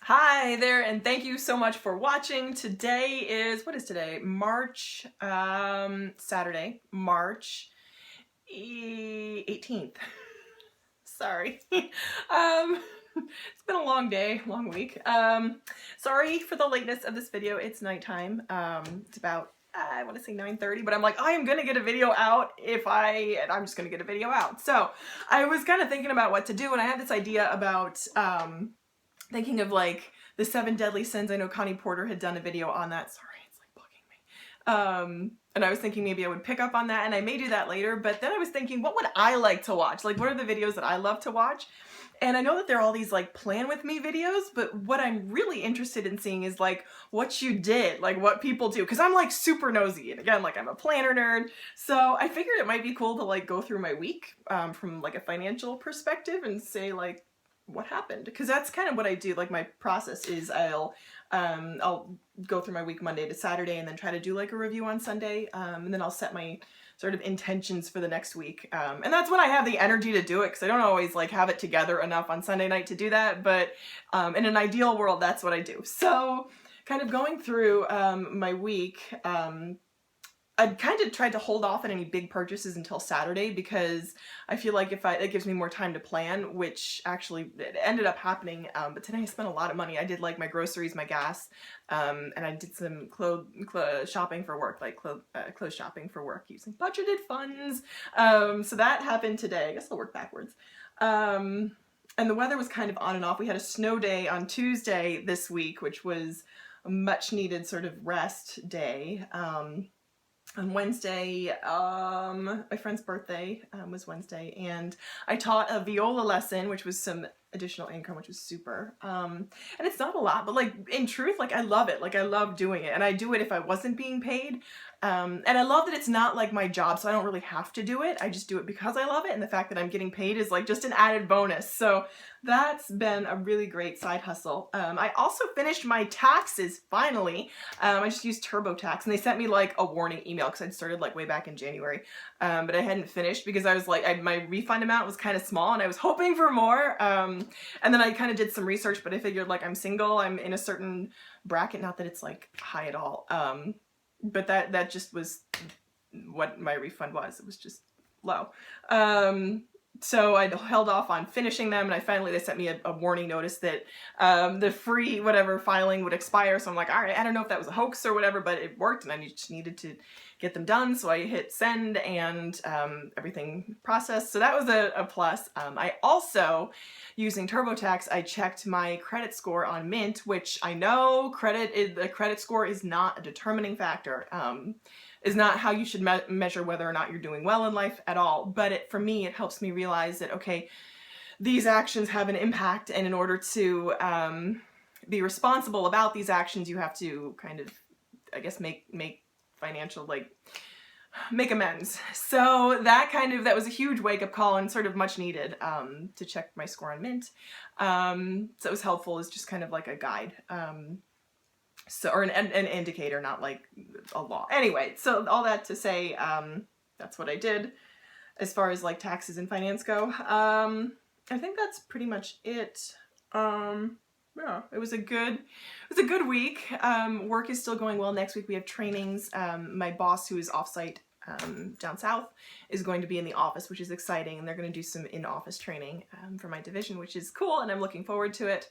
Hi there, and thank you so much for watching. Today is, what is today? Saturday, March 18th. Sorry. It's been a long day, long week. Sorry for the lateness of this video. It's nighttime. It's about, I want to say 9:30, but I'm like, I am going to get a video out and I'm just going to get a video out. So I was kind of thinking about what to do, and I had this idea about, thinking of like the 7 deadly sins. I know Connie Porter had done a video on that. Sorry, it's like bugging me. And I was thinking maybe I would pick up on that, and I may do that later, but then I was thinking, what would I like to watch? Like, what are the videos that I love to watch? And I know that there are all these like plan with me videos, but what I'm really interested in seeing is like what you did, like what people do. Cause I'm like super nosy. And again, like I'm a planner nerd. So I figured it might be cool to like go through my week from like a financial perspective and say like, what happened? Because that's kind of what I do. Like my process is I'll go through my week Monday to Saturday and then try to do like a review on Sunday, and then I'll set my sort of intentions for the next week, and that's when I have the energy to do it, because I don't always like have it together enough on Sunday night to do that, but in an ideal world that's what I do. So kind of going through my week, I kind of tried to hold off on any big purchases until Saturday, because I feel like it gives me more time to plan, which actually it ended up happening. But today I spent a lot of money. I did like my groceries, my gas, and I did some shopping for work, like clothes shopping for work using budgeted funds. So that happened today. I guess I'll work backwards. And the weather was kind of on and off. We had a snow day on Tuesday this week, which was a much needed sort of rest day. On Wednesday, my friend's birthday was Wednesday, and I taught a viola lesson, which was some additional income, which was super. And it's not a lot, but like in truth, like I love it. Like I love doing it, and I do it if I wasn't being paid. And I love that it's not like my job, so I don't really have to do it. I just do it because I love it, and the fact that I'm getting paid is like just an added bonus. So that's been a really great side hustle. I also finished my taxes finally. I just used TurboTax, and they sent me like a warning email because I'd started like way back in January, but I hadn't finished because I was like, my refund amount was kind of small and I was hoping for more. And then I kind of did some research, but I figured like I'm single, I'm in a certain bracket, not that it's like high at all. But that just was what my refund was. It was just low. So I held off on finishing them, and they sent me a warning notice that the free whatever filing would expire. So I'm like, all right, I don't know if that was a hoax or whatever, but it worked, and I just needed to get them done. So I hit send, and everything processed. So that was a plus. I also, using TurboTax, I checked my credit score on Mint, which I know the credit score is not a determining factor. Is not how you should measure whether or not you're doing well in life at all. But for me, it helps me realize that, okay, these actions have an impact, and in order to be responsible about these actions, you have to kind of, I guess, make financial, like, make amends. So that was a huge wake-up call, and sort of much needed, to check my score on Mint. So it was helpful as just kind of like a guide. So, or an indicator, not like a law. Anyway, so all that to say, that's what I did as far as like taxes and finance go. I think that's pretty much it. Yeah, it was a good week. Work is still going well. Next week we have trainings. My boss, who is offsite down south, is going to be in the office, which is exciting, and they're going to do some in-office training for my division, which is cool, and I'm looking forward to it.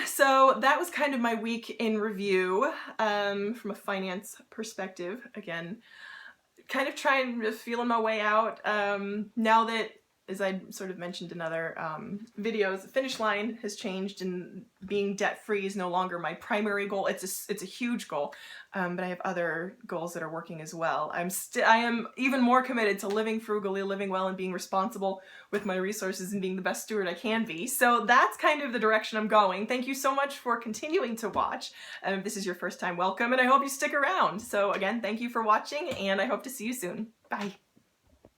So that was kind of my week in review, from a finance perspective. Again, kind of feeling my way out, now that, as I sort of mentioned in other videos, the finish line has changed, and being debt-free is no longer my primary goal. It's a huge goal, but I have other goals that are working as well. I am even more committed to living frugally, living well, and being responsible with my resources, and being the best steward I can be. So that's kind of the direction I'm going. Thank you so much for continuing to watch. If this is your first time, welcome, and I hope you stick around. So again, thank you for watching, and I hope to see you soon. Bye.